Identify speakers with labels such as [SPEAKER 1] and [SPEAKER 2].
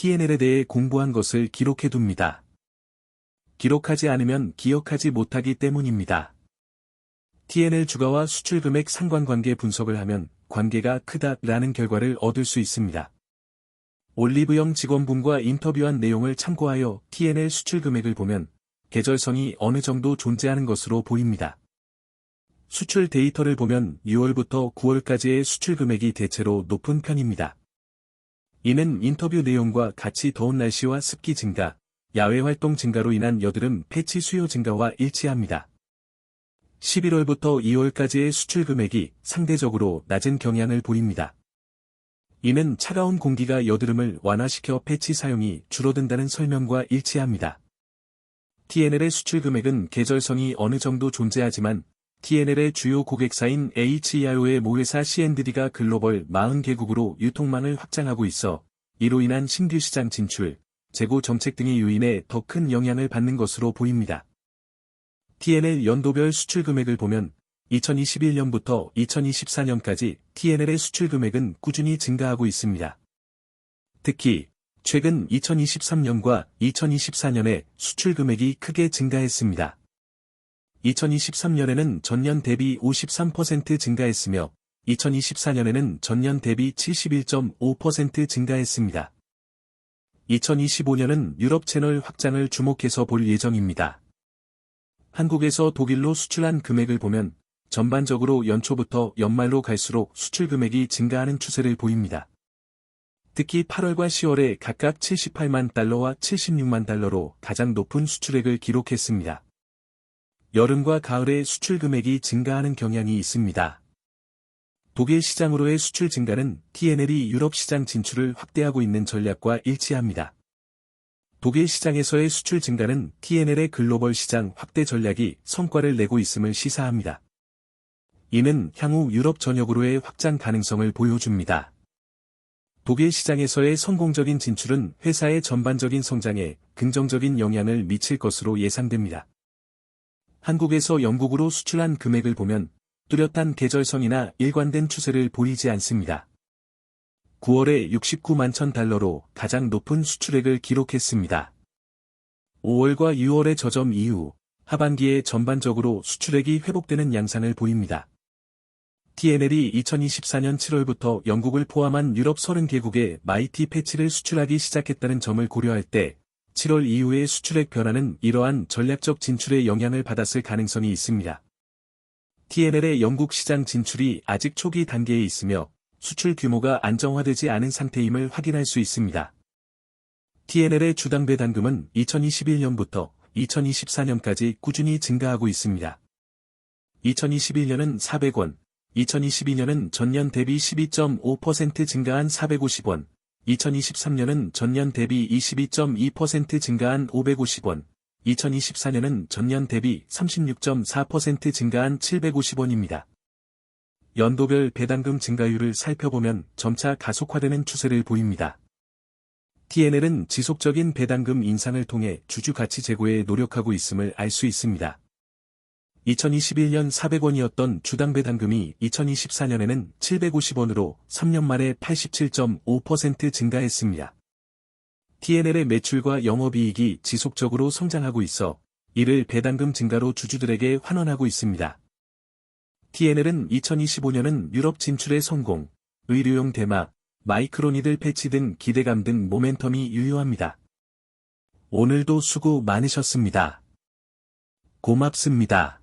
[SPEAKER 1] TNL에 대해 공부한 것을 기록해둡니다. 기록하지 않으면 기억하지 못하기 때문입니다. TNL 주가와 수출 금액 상관관계 분석을 하면 관계가 크다라는 결과를 얻을 수 있습니다. 올리브영 직원분과 인터뷰한 내용을 참고하여 TNL 수출 금액을 보면 계절성이 어느 정도 존재하는 것으로 보입니다. 수출 데이터를 보면 6월부터 9월까지의 수출 금액이 대체로 높은 편입니다. 이는 인터뷰 내용과 같이 더운 날씨와 습기 증가, 야외 활동 증가로 인한 여드름 패치 수요 증가와 일치합니다. 11월부터 2월까지의 수출 금액이 상대적으로 낮은 경향을 보입니다. 이는 차가운 공기가 여드름을 완화시켜 패치 사용이 줄어든다는 설명과 일치합니다. TNL의 수출 금액은 계절성이 어느 정도 존재하지만 TNL의 주요 고객사인 HEIO의 모회사 C&D가 글로벌 40개국으로 유통망을 확장하고 있어 이로 인한 신규 시장 진출, 재고 정책 등의 요인에 더 큰 영향을 받는 것으로 보입니다. TNL 연도별 수출 금액을 보면 2021년부터 2024년까지 TNL의 수출 금액은 꾸준히 증가하고 있습니다. 특히 최근 2023년과 2024년에 수출 금액이 크게 증가했습니다. 2023년에는 전년 대비 53% 증가했으며 2024년에는 전년 대비 71.5% 증가했습니다. 2025년은 유럽 채널 확장을 주목해서 볼 예정입니다. 한국에서 독일로 수출한 금액을 보면 전반적으로 연초부터 연말로 갈수록 수출 금액이 증가하는 추세를 보입니다. 특히 8월과 10월에 각각 78만 달러와 76만 달러로 가장 높은 수출액을 기록했습니다. 여름과 가을에 수출 금액이 증가하는 경향이 있습니다. 독일 시장으로의 수출 증가는 TNL이 유럽 시장 진출을 확대하고 있는 전략과 일치합니다. 독일 시장에서의 수출 증가는 TNL의 글로벌 시장 확대 전략이 성과를 내고 있음을 시사합니다. 이는 향후 유럽 전역으로의 확장 가능성을 보여줍니다. 독일 시장에서의 성공적인 진출은 회사의 전반적인 성장에 긍정적인 영향을 미칠 것으로 예상됩니다. 한국에서 영국으로 수출한 금액을 보면 뚜렷한 계절성이나 일관된 추세를 보이지 않습니다. 9월에 69만 천 달러로 가장 높은 수출액을 기록했습니다. 5월과 6월의 저점 이후 하반기에 전반적으로 수출액이 회복되는 양상을 보입니다. TNL이 2024년 7월부터 영국을 포함한 유럽 30개국에 마이티 패치를 수출하기 시작했다는 점을 고려할 때 7월 이후의 수출액 변화는 이러한 전략적 진출에 영향을 받았을 가능성이 있습니다. TNL의 영국 시장 진출이 아직 초기 단계에 있으며 수출 규모가 안정화되지 않은 상태임을 확인할 수 있습니다. TNL의 주당 배당금은 2021년부터 2024년까지 꾸준히 증가하고 있습니다. 2021년은 400원, 2022년은 전년 대비 12.5% 증가한 450원, 2023년은 전년 대비 22.2% 증가한 550원, 2024년은 전년 대비 36.4% 증가한 750원입니다. 연도별 배당금 증가율을 살펴보면 점차 가속화되는 추세를 보입니다. TNL은 지속적인 배당금 인상을 통해 주주 가치 제고에 노력하고 있음을 알 수 있습니다. 2021년 400원이었던 주당 배당금이 2024년에는 750원으로 3년 만에 87.5% 증가했습니다. TNL의 매출과 영업이익이 지속적으로 성장하고 있어 이를 배당금 증가로 주주들에게 환원하고 있습니다. TNL은 2025년은 유럽 진출의 성공, 의료용 대마, 마이크로니들 패치 등 기대감 등 모멘텀이 유효합니다. 오늘도 수고 많으셨습니다. 고맙습니다.